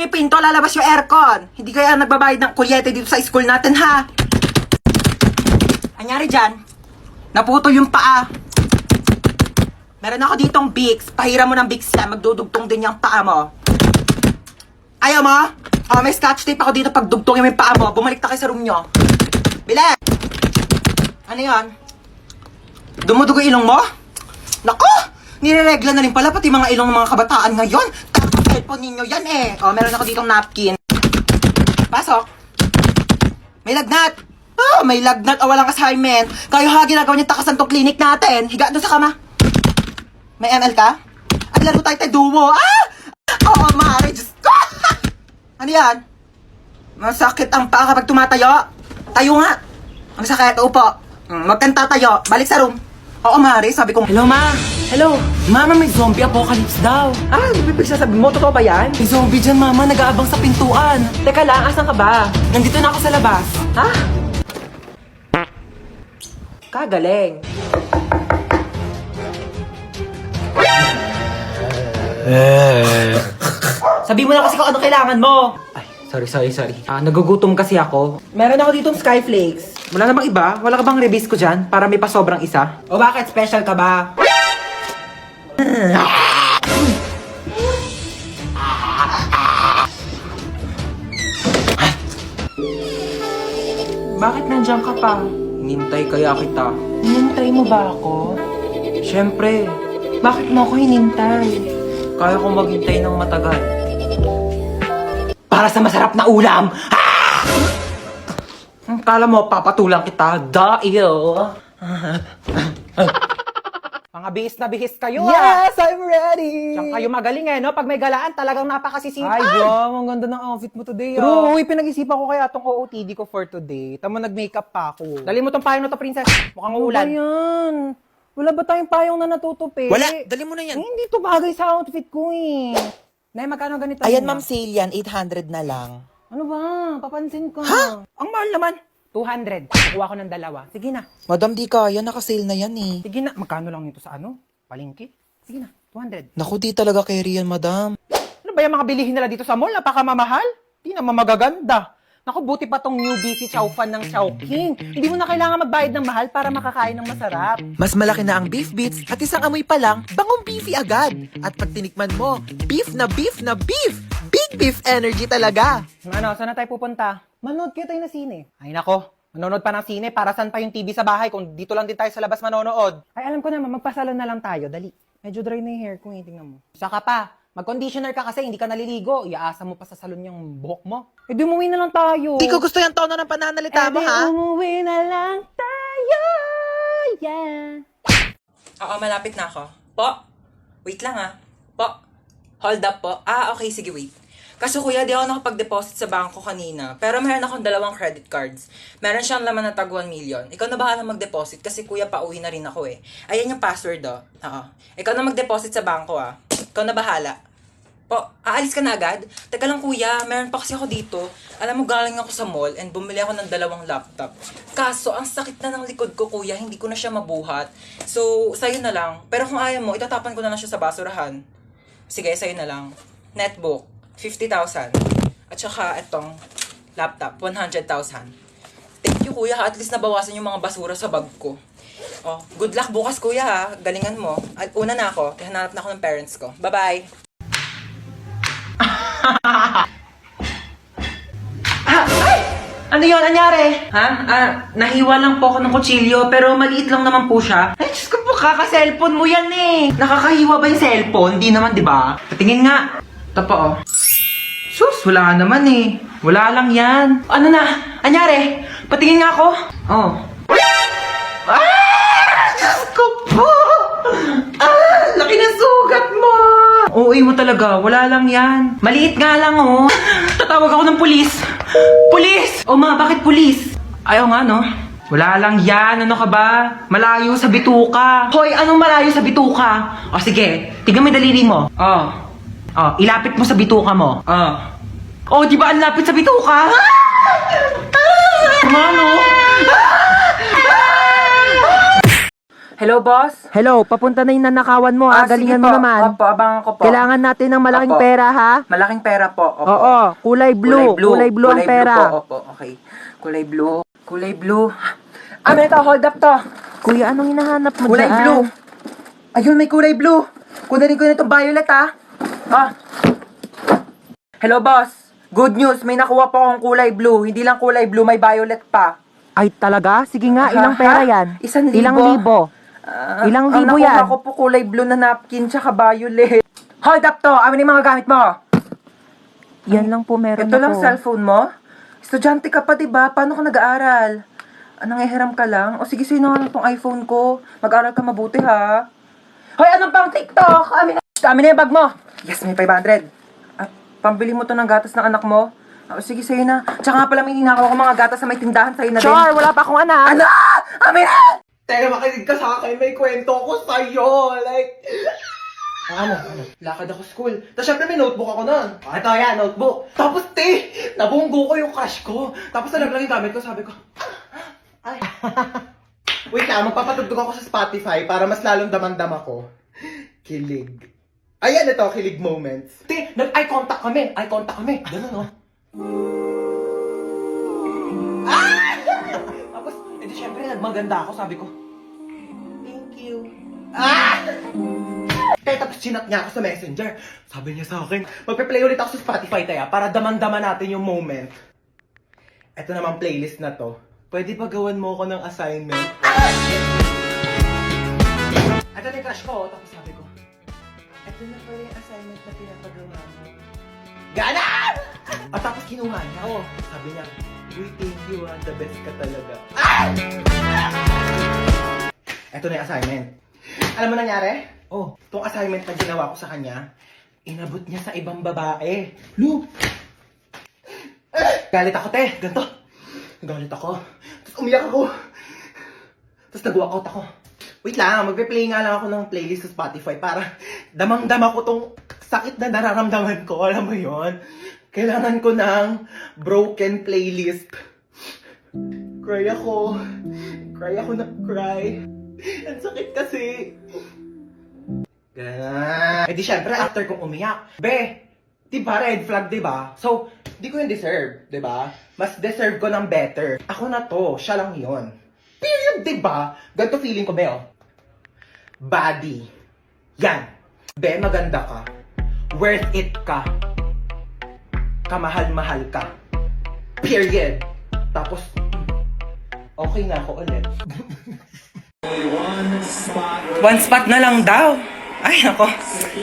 niyo yung pinto, lalabas yung aircon. Hindi kaya nagbabayad ng kuryente dito sa school natin, ha? Anyari dyan? Naputo yung paa. Meron ako ditong Vicks. Pahira mo ng Vicks yan. Magdudugtong din yung paa mo. Ayaw mo? Oh, may scotch tape ako dito pag dugtongin mo yung paa mo. Bumalik na kayo sa room nyo. Bilis! Ano yan? Dumudugo ilong mo? Naku! Nireregla na rin pala pati mga ilong ng mga kabataan ngayon. Tapos cellphone ninyo yan eh. Oh, meron ako ditong napkin. Pasok. May lagnat. Oh, may lagnat o walang assignment. Kayo ha, ginagawa niyo takasan tong clinic natin. Higa doon sa kama. May ML ka? Ay, laro tayo duo. Ah! Oo, maaari. Diyos ko! Ano yan? Masakit ang paa kapag tumatayo. Tayo nga. Ang sakit, upo. Wag kang tatayo. Balik sa room. Oo, maaari. Sabi ko, hello, ma. Hello. Mama, may zombie apocalypse daw. Ah, bibig sasabihin mo, totoo ba yan? May zombie dyan, mama. Nag-aabang sa pintuan. Teka lang, asan ka ba? Nandito na ako sa labas. Ha? Kagaling. Sabi mo na kasi kung ano kailangan mo. Ay, sorry. Nagugutom kasi ako. Meron ako ditong Skyflakes. Wala namang iba? Wala ka bang rebis ko dyan? Para may pasobrang isa? O bakit? Special ka ba? Bakit nandiyan ka pa? Hinintay kaya kita. Hinintay mo ba ako? Siyempre. Bakit mo ako hinintay? Kaya kong maghintay ng matagal. Para sa masarap na ulam! Kala mo, papatulang kita. Dahil... Mga bihis kayo, Yes, I'm ready! Diyan kayo magaling no? Pag may galaan, talagang napakasisipan. Ay, Jom, ang ganda ng outfit mo today. True, pinag-isipan ko kaya itong OOTD ko for today. Tama, nag-makeup pa ako. Dali mo tong payong na to, princess. Mukhang uulan. Ano ba yan? Wala ba tayong payong na natutupi? Wala, dali mo na yan. Hindi to bagay sa outfit ko eh. Nay, magkano ganito? Ayan, Ma'am Sale yan. 800 na lang. Ano ba? Papansin ko. Ha? Ang mahal naman. 200. Kuha ko ng dalawa. Sige na. Madam, di kaya. Naka-sale na yan eh. Sige na. Magkano lang ito sa ano? Palengke? Sige na. 200. Naku, di talaga carry yan, madam. Ano ba yung mga bilihin nila dito sa mall? Napakamamahal? Di naman magaganda. Naku, buti pa tong new beefy chow fan ng Chowking. Hindi mo na kailangan magbayad ng mahal para makakain ng masarap. Mas malaki na ang beef bits at isang amoy pa lang, bangong beefy agad. At pag tinikman mo, beef na beef na beef! Big beef energy talaga! Ano, saan na tayo pupunta? Manood kayo tayo na sine. Ay nako, manonood pa ng sine. Para saan pa yung TV sa bahay kung dito lang din tayo sa labas manonood? Ay, alam ko naman, magpasalon na lang tayo. Dali. Medyo dry na yung hair ko, tingnan mo. Saka pa, mag-conditioner ka kasi hindi ka naliligo. Iaasa mo pa sa salon yung buhok mo. Eh, di umuwi na lang tayo. Di ko gusto yung tono ng pananalita mo, ha? Umuwi na lang tayo. Yeah. Oo, malapit na ako. Po? Wait lang Po? Hold up po. Okay, sige, wait. Kaso kuya, di ako nakapag-deposit sa bangko kanina. Pero meron akong 2 credit cards. Meron siyang laman na tag 1 million. Ikaw na bahala mag-deposit kasi kuya, pauwi na rin ako eh. Ayan yung password Oo. Ikaw na mag-deposit sa bangko Ikaw na bahala. Po, aalis ka na agad? Teka lang kuya, meron pa kasi ako dito. Alam mo, galing ako sa mall and bumili ako ng 2 laptop. Kaso, ang sakit na ng likod ko kuya, hindi ko na siya mabuhat. So, sa'yo na lang. Pero kung ayaw mo, itatapan ko na lang siya sa basurahan. Sige, sa'yo na lang. Netbook, 50,000. At saka, itong laptop, 100,000. Thank you kuya, at least nabawasan yung mga basura sa bag ko. Oh, good luck bukas kuya galingan mo. At una na ako, kaya hanap na ako ng parents ko. Bye-bye! Ay! Ano yun? Anyari? Nahiwa lang po ako ng kutsilyo, pero maliit lang naman po siya. Ay, Diyos ko po, kaka-cellphone mo yan eh. Nakakahiwa ba yung cellphone? Di naman, di ba? Patingin nga. Ito po, Sus, wala naman eh. Wala lang yan. Ano na? Anyari? Patingin nga ako. Diyos ko po! Laki ng sugat mo! Uy mo talaga, wala lang yan. Maliit nga lang Tatawag ako ng pulis. Pulis! Ma, bakit pulis? Ayaw nga no? Wala lang yan, ano ka ba? Malayo sa bituka. Hoy, anong malayo sa bituka? Sige, tignan mo yung daliri mo. Ilapit mo sa bituka mo. Di ba ang lapit sa bituka? Ano? Hello, boss? Hello, papunta na yung nanakawan mo ha. Galingan sige mo po. naman. Opo, abangan ko po. Kailangan natin ng malaking Opo. pera ha. Malaking pera po. Opo. Oo, kulay blue. Kulay blue ang pera. Po. Opo, okay. Kulay blue. Kulay blue. Ito, hold up to. Kuya, anong hinahanap mo Kulay dyan? blue. Ayun, may kulay blue. Kunarin ko na itong violet, Hello, boss. Good news, may nakuha po akong kulay blue. Hindi lang kulay blue, may violet pa. Ay, talaga? Sige nga, Ha? ilang pera yan? 1,000. Ilang libo? Ilang libo yan? Ang nakuha ko po kulay blue na napkin tsaka violet. Hold up to. Amin yung mga gamit mo. Yan lang po meron Ito lang ako. cellphone mo? Estudyante ka pa, diba? Paano ka nag-aaral? Nangihiram ka lang? O sige, sino nga itong iPhone ko? Mag-aaral ka mabuti, ha? Hoy, anong pang TikTok? Amin na yung bag mo. Yes, may 500. Pambili mo to ng gatas ng anak mo. O sige, sa'yo na. Tsaka nga pala may ninakaw ko mga gatas sa may tindahan sa'yo na din. Char, wala pa akong anak. Ano? Amin na! Teka, makinig ka sa akin. May kwento ko sa'yo. Like... Ano? Lakad ako school. Tapos syempre may notebook ako nun. Ito yan, notebook. Tapos nabunggo ko yung crush ko. Tapos nalaglang yung gamit ko, sabi ko, ay. Wait lang, magpapatugtog ako sa Spotify para mas lalong damandam ako. Kilig. Ayan ito, kilig moments. Nag-eye contact kami. Eye contact kami. Ganun, Ah! Tapos, edi syempre nagmaganda ako, sabi ko, thank you. Kaya tapos chinat niya ako sa messenger. Sabi niya sa akin, magpe-play ulit ako sa Spotify tayo para daman-daman natin yung moment. Ito namang playlist na to. Pwede ba gawan mo ako ng assignment? Ito na yung crush ko, tapos sabi ko, ito na pala yung assignment na pinapagawa mo. Ganan! At tapos kinuha niya. Sabi niya, uy, thank you the best ka talaga. Ito na yung assignment. Alam mo nangyari? Itong assignment na ginawa ko sa kanya, inabot niya sa ibang babae. Lu! Galit ako, te. Ganto. Galit ako. Tapos umiyak ako. Tapos nag-walkout ako. Wait lang, magpe-play nga lang ako ng playlist sa Spotify para damang-dama ko tong sakit na nararamdaman ko. Alam mo yon? Kailangan ko ng broken playlist. Cry ako. Cry ako na cry. Ang sakit kasi. Ganun. Eh di syempre, after kong umiyak, diba red flag, diba? So, di ko yung deserve, diba? Mas deserve ko ng better. Ako na to, siya lang yon. Period, diba? Ganito feeling ko, Body. Yan. Maganda ka. Worth it ka. Kamahal-mahal ka. Period. Tapos, okay na ako ulit. One spot na lang daw. Ay, nako.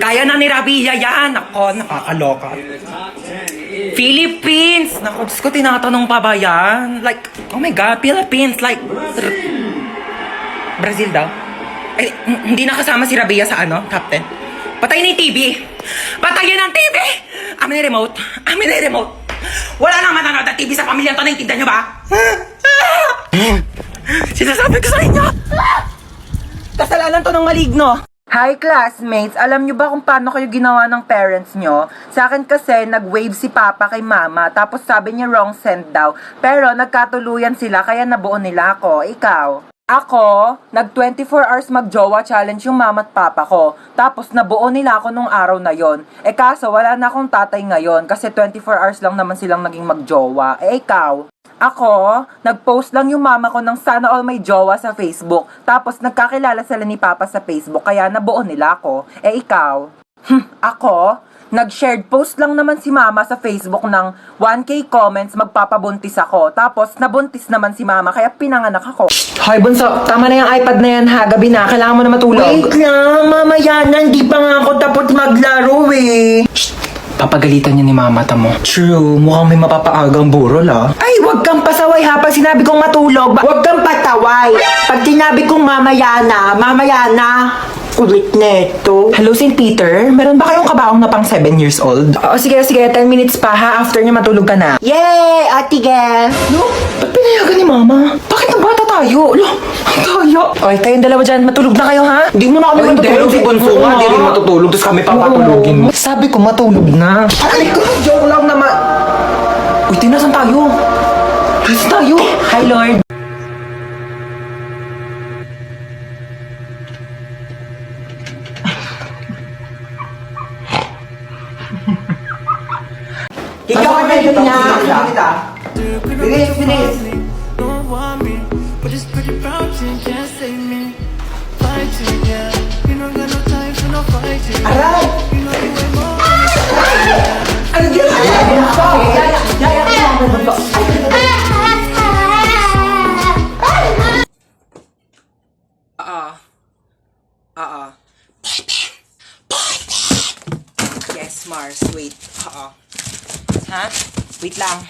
Kaya na ni Rabia yan. Nako, nakakaloka. Philippines! Nako, Diyos ko, tinatanong pa ba yan? Like, oh my God, Philippines. Like, Brazil daw. Eh, hindi nakasama si Rabia sa top 10. Patayin na yung TV. Patayin ang TV! Amin na remote. Amin na remote. Wala nang manonood ng TV sa pamilya to. Naintindihan nyo ba? Sinasabi ko sa inyo. Kasalanan to ng maligno. Hi classmates! Alam nyo ba kung paano kayo ginawa ng parents nyo? Sa akin kasi, nag-wave si Papa kay Mama, tapos sabi niya wrong send daw. Pero nagkatuluyan sila, kaya nabuo nila ako. Ikaw? Ako, nag 24 hours mag-jowa challenge yung mama at papa ko. Tapos nabuo nila ako nung araw na yon. Eh kaso wala na akong tatay ngayon kasi 24 hours lang naman silang naging mag-jowa. Eh ikaw? Ako, nag-post lang yung mama ko ng sana all may jowa sa Facebook. Tapos nagkakilala sila ni Papa sa Facebook kaya nabuo nila ako. Eh ikaw? Ako, nag-shared post lang naman si Mama sa Facebook ng 1K comments magpapabuntis ako. Tapos nabuntis naman si Mama kaya pinanganak ako. Hoy Bunso, tama na yung iPad na yan ha. Gabi na, kailangan mo na matulog. Wait lang, mamaya na. Hindi pa nga ako tapos maglaro eh. Papagalitan niya ni Mama, tamo. True, mukhang may mapapaagang burol ah. Ay, wag kang pasaway ha. Pag sinabi kong matulog, wag kang pataway. Pag sinabi kong mamaya na. Ulit na ito. Hello, St. Peter? Meron ba kayong kabaong na pang 7 years old? Oo, sige, 10 minutes pa ha. After niya matulog ka na. Yay! Ate Gel! No, ba't pinayagan ni Mama? Bakit ang bata tayo? Lo, ang tayo. Okay, kayong dalawa dyan, matulog na kayo ha? Hindi mo na kami matutulog. Si Bonso nga, hindi rin matutulog. Tapos kami papatulogin mo. Sabi ko matulog na. Ay, ko, joke lang naman. Uy, tinasan tayo? Tinasan tayo? Hi, Lord. Bilis, bilis. Don't want me, but this pretty brown thing can't save me. Fighting, yeah. You don't got no time for no fighting. Aray! You know you ain't more Ano ginawa niya? Yes, Mars. Wait. Ha? Wait lang.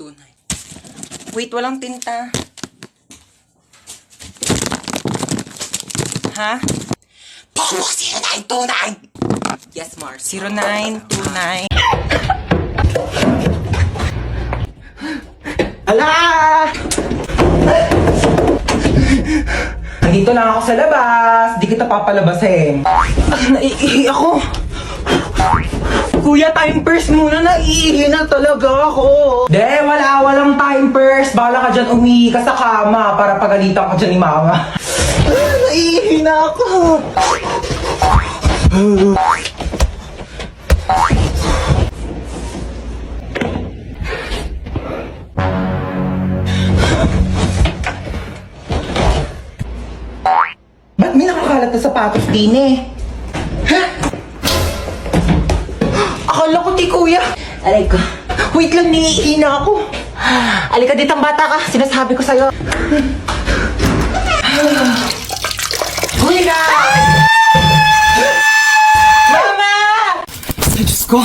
0929. Wait, walang tinta. Ha? Pomo 0929! Yes, Mars. 0929. Ala! Nandito lang ako sa labas. Di kita papalabasin. Naiihi ako. Kuya, time purse muna. Naiihi na talaga ako. De, walang time purse. Bala ka dyan umihi ka sa kama para pagalitan ka dyan ni mama. Naiihi na ako. Ba't may nakakalat na sapatos din eh? Ha? Akala ko ti kuya. Aray ko. Wait lang, niihi na ako. Alika ditang bata ka. Sinasabi ko sa'yo. Kuya! Mama! Ay, Diyos ko.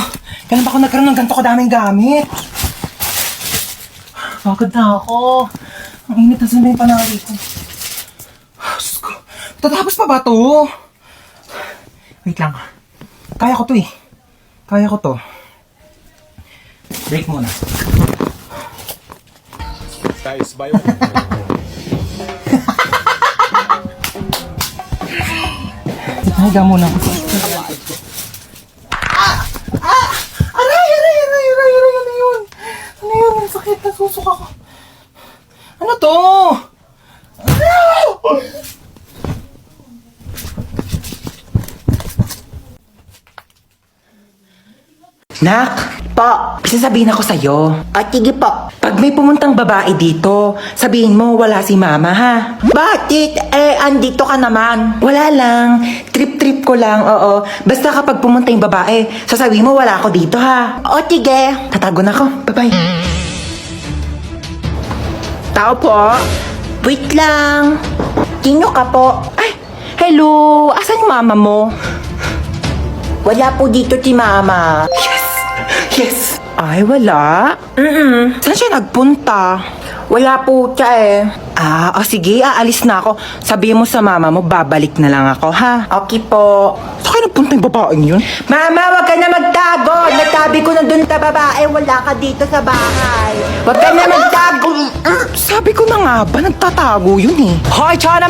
Kailan ba ako nagkaroon ng ganito kadaming gamit? Pagod na ako. Ang init na sanda yung panari ko. Diyos ko. Tatapos pa ba to? Wait lang. Kaya ko to eh. Kaya ko to. Break muna. Guys, bye. Higa muna ako. Aray! Ano yun? Ano yun? Ang sakit. Nasusuka ko. Ano to? Nak, po, sasabihin ako sa'yo. O, sige po. Pag may pumuntang babae dito, sabihin mo wala si mama ha. Bakit? Andito ka naman. Wala lang. Trip-trip ko lang, oo. Basta kapag pumunta yung babae, sasabihin mo wala ako dito ha. O, sige. Tatago na ako. Bye-bye. Tao po. Wait lang. Sino ka po? Ay, hello. Asan yung mama mo? Wala po dito si Mama. Yes. Ay, wala. Saan siya nagpunta? Wala po siya eh. Sige, aalis na ako. Sabihin mo sa mama mo, babalik na lang ako, ha? Okay po. Saan kayo nagpunta yung babaeng yun? Mama, wag ka na magtago. Natabi ko na dun sa babae. Wala ka dito sa bahay. Wag ka na magtago. Sabi ko na nga ba, nagtatago yun eh. Hoy, tsaka naman.